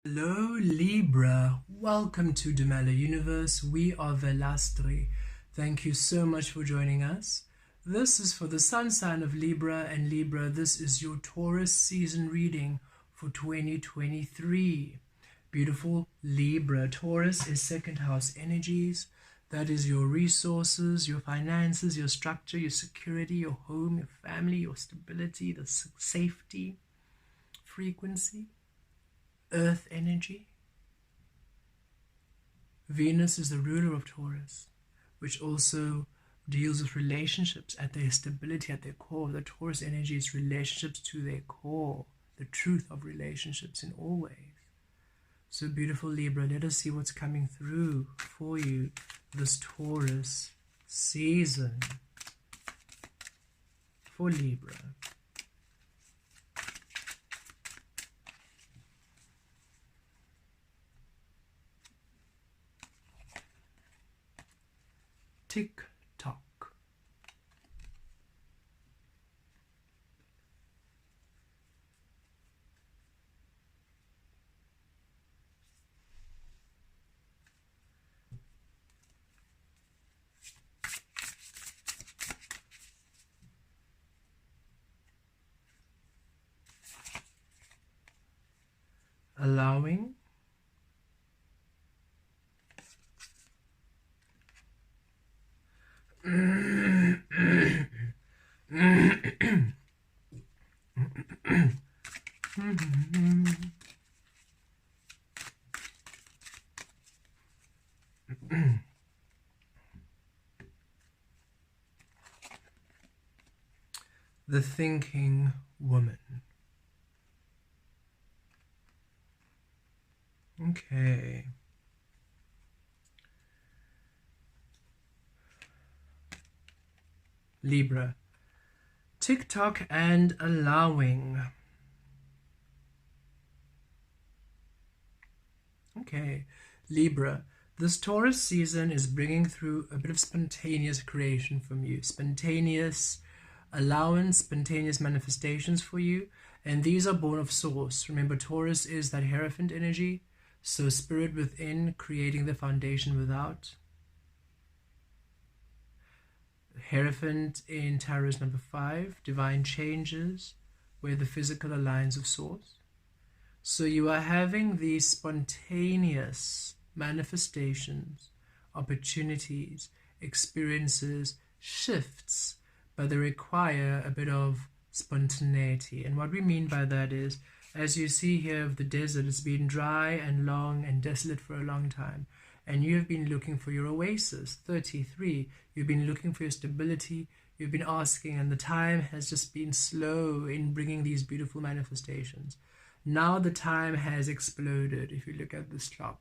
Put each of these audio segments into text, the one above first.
Hello Libra, welcome to Dumela Universe. We are Velastri. Thank you so much for joining us. This is for the sun sign of Libra, and Libra, this is your Taurus season reading for 2023. Beautiful Libra. Taurus is second house energies. That is your resources, your finances, your structure, your security, your home, your family, your stability, the safety, frequency. Earth energy. Venus is the ruler of Taurus, which also deals with relationships at their stability, at their core. The Taurus energy is relationships to their core, the truth of relationships in all ways. So beautiful Libra, let us see what's coming through for you this Taurus season for Libra. Tick tock. Allowing the thinking woman. Okay. Libra. TikTok and allowing. Okay. Libra. This Taurus season is bringing through a bit of spontaneous creation from you. Spontaneous allowance, spontaneous manifestations for you. And these are born of source. Remember, Taurus is that Hierophant energy. So spirit within, creating the foundation without. Hierophant in Tarot is number 5. Divine changes, where the physical aligns of source. So you are having these spontaneous manifestations, opportunities, experiences, shifts, but they require a bit of spontaneity. And what we mean by that is, as you see here of the desert, it's been dry and long and desolate for a long time. And you have been looking for your oasis. 33, you've been looking for your stability, you've been asking, and the time has just been slow in bringing these beautiful manifestations. Now the time has exploded. If you look at this clock,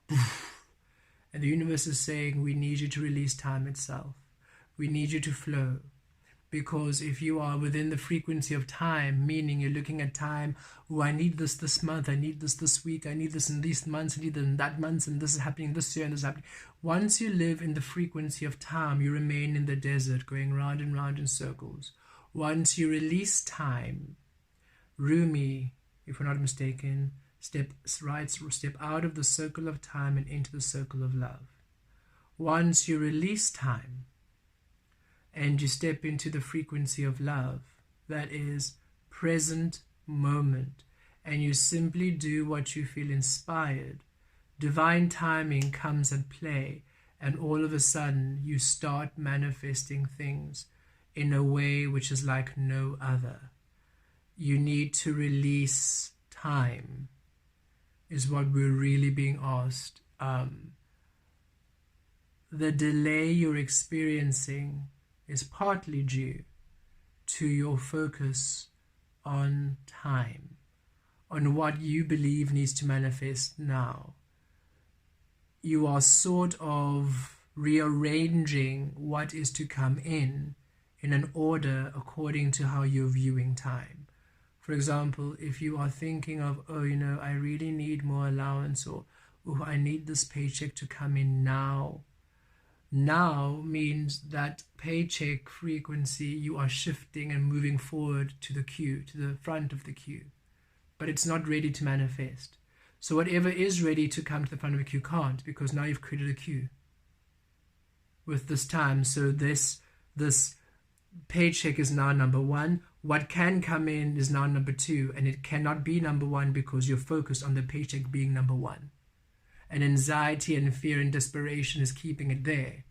and the universe is saying, we need you to release time itself. We need you to flow. Because if you are within the frequency of time, meaning you're looking at time, oh, I need this month, I need this week, I need this in these months, I need it in that month, and this is happening this year, and this is happening. Once you live in the frequency of time, you remain in the desert, going round and round in circles. Once you release time, Rumi, if we're not mistaken, step out of the circle of time and into the circle of love. Once you release time, and you step into the frequency of love, that is present moment, and you simply do what you feel inspired, divine timing comes at play, and all of a sudden you start manifesting things in a way which is like no other. You need to release time, is what we're really being asked. The delay you're experiencing is partly due to your focus on time, on what you believe needs to manifest now. You are sort of rearranging what is to come in an order according to how you're viewing time. For example, if you are thinking of, oh, I really need more allowance, or oh, I need this paycheck to come in now. Now means that paycheck frequency, you are shifting and moving forward to the queue, to the front of the queue, but it's not ready to manifest. So whatever is ready to come to the front of a queue can't, because now you've created a queue with this time. So this paycheck is now number 1. What can come in is now number 2, and it cannot be number 1 because you're focused on the paycheck being number 1. And anxiety and fear and desperation is keeping it there,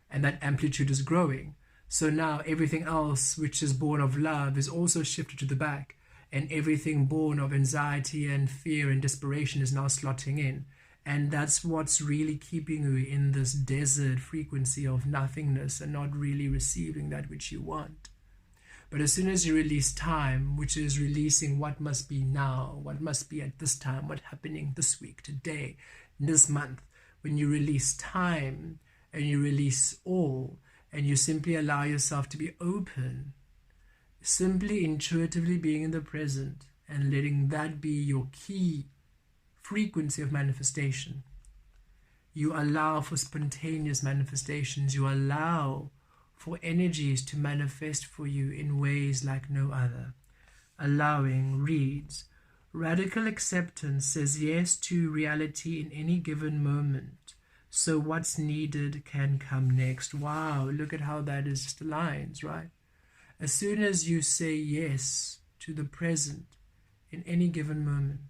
and that amplitude is growing. So now everything else which is born of love is also shifted to the back, and everything born of anxiety and fear and desperation is now slotting in. And that's what's really keeping you in this desert frequency of nothingness and not really receiving that which you want. But as soon as you release time, which is releasing what must be now, what must be at this time, what's happening this week, today, this month, when you release time and you release all, and you simply allow yourself to be open, simply intuitively being in the present and letting that be your key frequency of manifestation. You allow for spontaneous manifestations. You allow for energies to manifest for you in ways like no other. Allowing reads, radical acceptance says yes to reality in any given moment. So what's needed can come next. Wow, look at how that is just aligns, right? As soon as you say yes to the present in any given moment,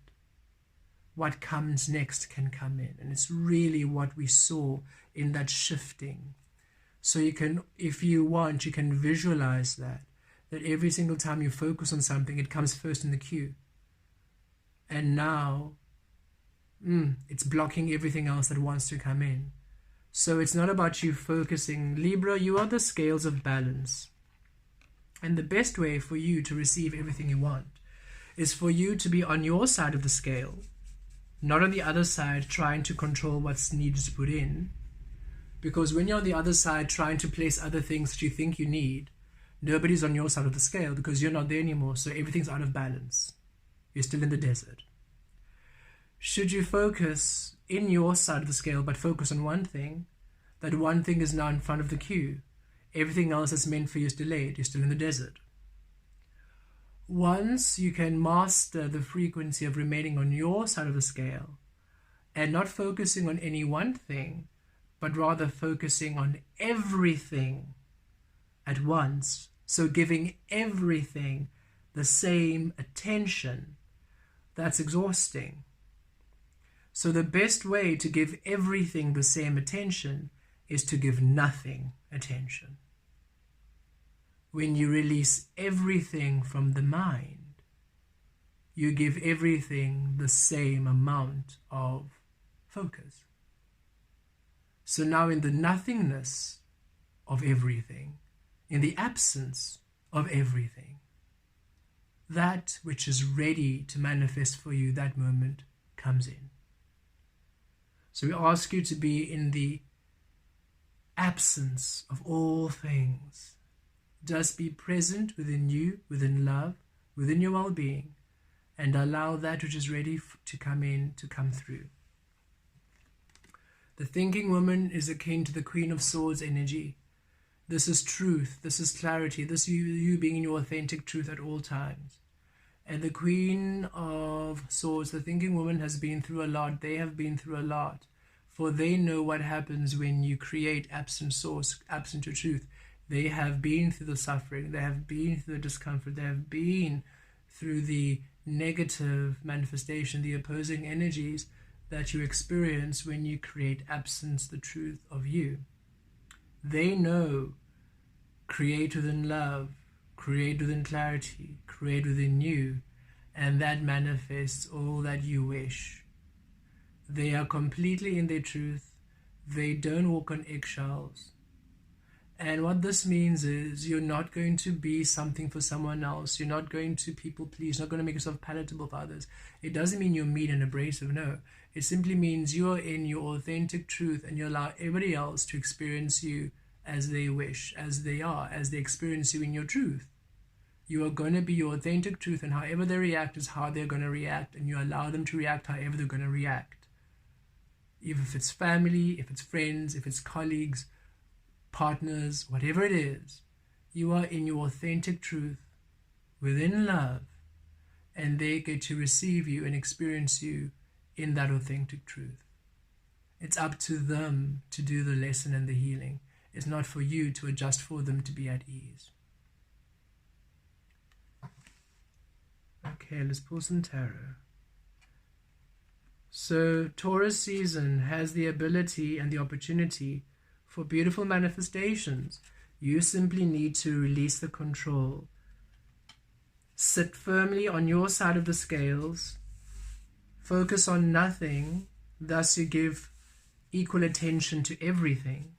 what comes next can come in. And it's really what we saw in that shifting. So you can, if you want, you can visualize that every single time you focus on something, it comes first in the queue. And now, it's blocking everything else that wants to come in. So it's not about you focusing. Libra, you are the scales of balance. And the best way for you to receive everything you want is for you to be on your side of the scale, not on the other side trying to control what's needed to put in. Because when you're on the other side trying to place other things that you think you need, nobody's on your side of the scale because you're not there anymore. So everything's out of balance. You're still in the desert. Should you focus in your side of the scale but focus on one thing, that one thing is now in front of the queue. Everything else that's meant for you is delayed. You're still in the desert. Once you can master the frequency of remaining on your side of the scale and not focusing on any one thing, but rather focusing on everything at once, so giving everything the same attention, that's exhausting. So the best way to give everything the same attention is to give nothing attention. When you release everything from the mind, you give everything the same amount of focus. So now in the nothingness of everything, in the absence of everything, that which is ready to manifest for you that moment comes in. So we ask you to be in the absence of all things. Just be present within you, within love, within your well-being, and allow that which is ready to come in, to come through. The thinking woman is akin to the Queen of Swords energy. This is truth, this is clarity, this is you being in your authentic truth at all times. And the Queen of Swords, the thinking woman, has been through a lot. They have been through a lot. For they know what happens when you create absent source, absent to truth. They have been through the suffering. They have been through the discomfort. They have been through the negative manifestation, the opposing energies that you experience when you create absence, the truth of you. They know, create within love, create within clarity, create within you, and that manifests all that you wish. They are completely in their truth. They don't walk on eggshells. And what this means is you're not going to be something for someone else. You're not going to people please. You're not going to make yourself palatable for others. It doesn't mean you're mean and abrasive, no. It simply means you're in your authentic truth and you allow everybody else to experience you as they wish, as they are, as they experience you in your truth. You are going to be your authentic truth, and however they react is how they're going to react, and you allow them to react however they're going to react. Even if it's family, if it's friends, if it's colleagues, partners, whatever it is, you are in your authentic truth within love, and they get to receive you and experience you in that authentic truth. It's up to them to do the lesson and the healing. It's not for you to adjust for them to be at ease. Okay, let's pull some tarot. So Taurus season has the ability and the opportunity for beautiful manifestations. You simply need to release the control. Sit firmly on your side of the scales. Focus on nothing. Thus you give equal attention to everything.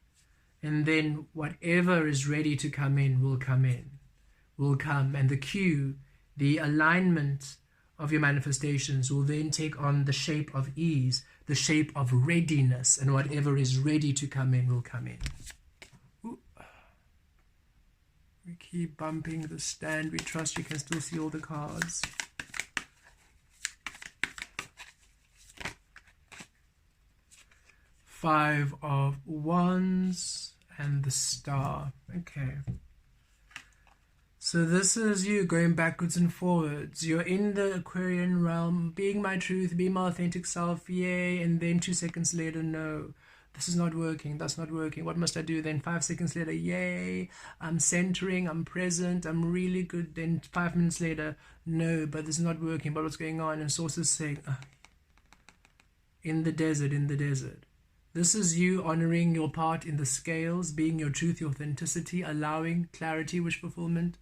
And then whatever is ready to come in, will come. And the cue, the alignment of your manifestations will then take on the shape of ease, the shape of readiness, and whatever is ready to come in will come in. Ooh. We keep bumping the stand. We trust you can still see all the cards. Five of Wands and the Star. Okay. So this is you going backwards and forwards. You're in the Aquarian realm, being my truth, being my authentic self, yay, and then 2 seconds later, no, this is not working, that's not working, what must I do? Then 5 seconds later, yay, I'm centering, I'm present, I'm really good. Then 5 minutes later, no, but this is not working, but what's going on? And Source is saying, in the desert, in the desert. This is you honoring your part in the scales, being your truth, your authenticity, allowing clarity, wish fulfillment,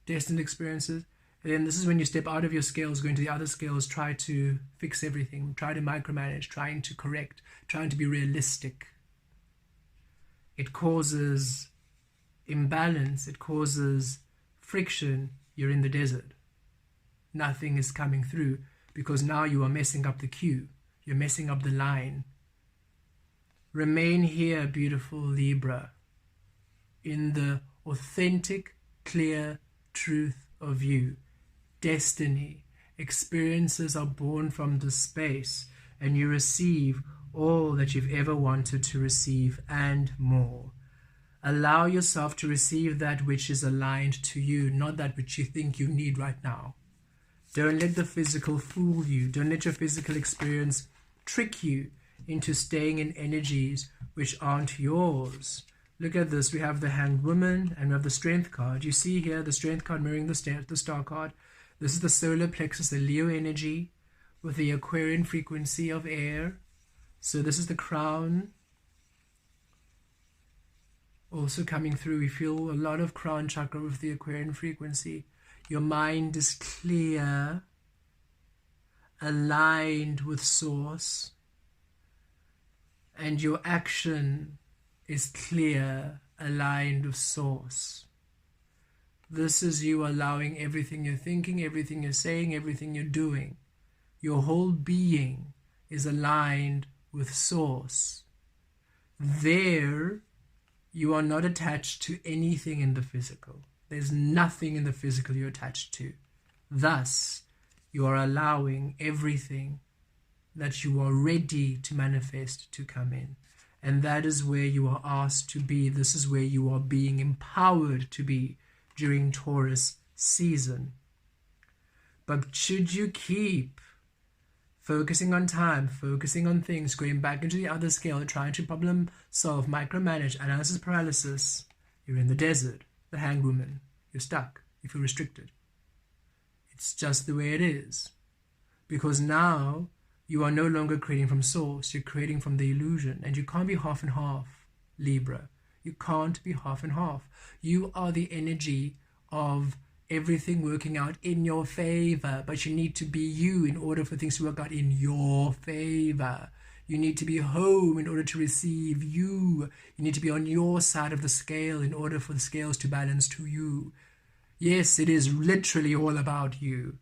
destined experiences. And then this is when you step out of your scales, go into the other scales, try to fix everything, try to micromanage, trying to correct, trying to be realistic. It causes imbalance, it causes friction. You're in the desert. Nothing is coming through because now you are messing up the cue. You're messing up the line. Remain here, beautiful Libra, in the authentic, clear truth of you. Destiny, experiences are born from this space, and you receive all that you've ever wanted to receive and more. Allow yourself to receive that which is aligned to you, not that which you think you need right now. Don't let the physical fool you. Don't let your physical experience trick you into staying in energies which aren't yours. Look at this. We have the Hanged Woman and we have the Strength card. You see here the Strength card mirroring the Star card. This is the solar plexus, the Leo energy with the Aquarian frequency of air. So this is the crown also coming through. We feel a lot of crown chakra with the Aquarian frequency. Your mind is clear, aligned with Source, and your action is clear, aligned with Source. This is you allowing everything you're thinking, everything you're saying, everything you're doing. Your whole being is aligned with Source. There, you are not attached to anything in the physical. There's nothing in the physical you're attached to. Thus, you are allowing everything that you are ready to manifest to come in. And that is where you are asked to be. This is where you are being empowered to be during Taurus season. But should you keep focusing on time, focusing on things, going back into the other scale, trying to problem solve, micromanage, analysis paralysis, you're in the desert, the Hanged Woman. You're stuck. You feel restricted. It's just the way it is. Because now you are no longer creating from Source, you're creating from the illusion. And you can't be half and half, Libra. You can't be half and half. You are the energy of everything working out in your favor. But you need to be you in order for things to work out in your favor. You need to be home in order to receive you. You need to be on your side of the scale in order for the scales to balance to you. Yes, it is literally all about you.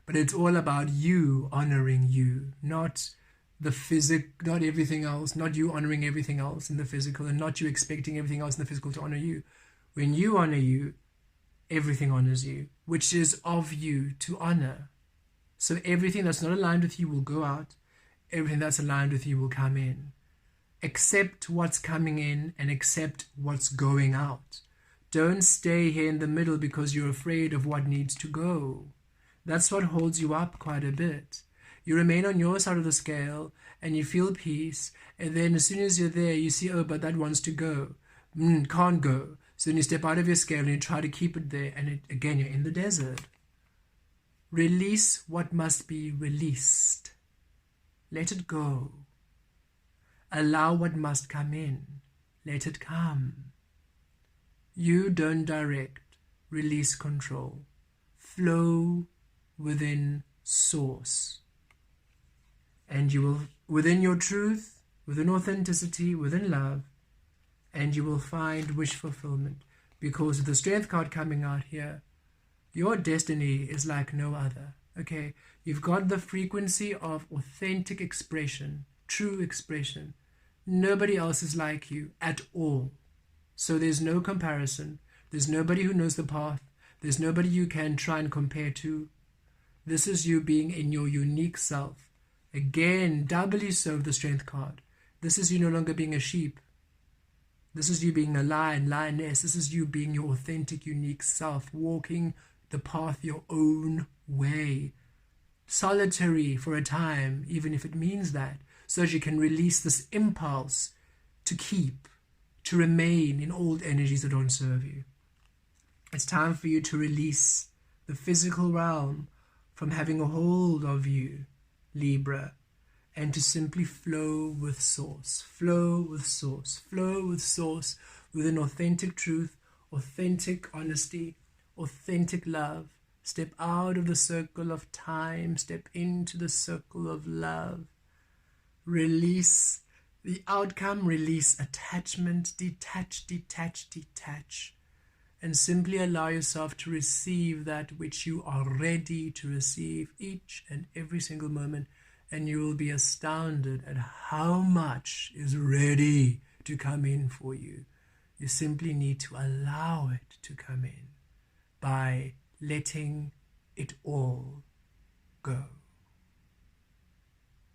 But it's all about you honoring you, not not everything else, not you honoring everything else in the physical, and not you expecting everything else in the physical to honor you. When you honor you, everything honors you, which is of you to honor. So everything that's not aligned with you will go out. Everything that's aligned with you will come in. Accept what's coming in and accept what's going out. Don't stay here in the middle because you're afraid of what needs to go. That's what holds you up quite a bit. You remain on your side of the scale and you feel peace. And then as soon as you're there, you see, oh, but that wants to go. Can't go. So then you step out of your scale and you try to keep it there. And again, you're in the desert. Release what must be released. Let it go. Allow what must come in. Let it come. You don't direct. Release control. Flow within source. And you will, within your truth, within authenticity, within love, and you will find wish fulfillment. Because of the strength card coming out here, your destiny is like no other. Okay? You've got the frequency of authentic expression, true expression. Nobody else is like you at all. So there's no comparison. There's nobody who knows the path. There's nobody you can try and compare to. This is you being in your unique self. Again, doubly so the strength card. This is you no longer being a sheep. This is you being a lion, lioness. This is you being your authentic, unique self, walking the path your own way. Solitary for a time, even if it means that, so that you can release this impulse to keep, to remain in old energies that don't serve you. It's time for you to release the physical realm from having a hold of you, Libra, and to simply flow with source, flow with source, flow with source within authentic truth, authentic honesty, authentic love. Step out of the circle of time, step into the circle of love. Release the outcome, release attachment, detach, detach, detach. And simply allow yourself to receive that which you are ready to receive each and every single moment. And you will be astounded at how much is ready to come in for you. You simply need to allow it to come in by letting it all go.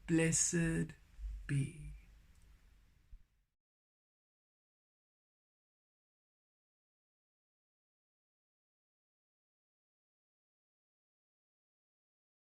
Blessed be.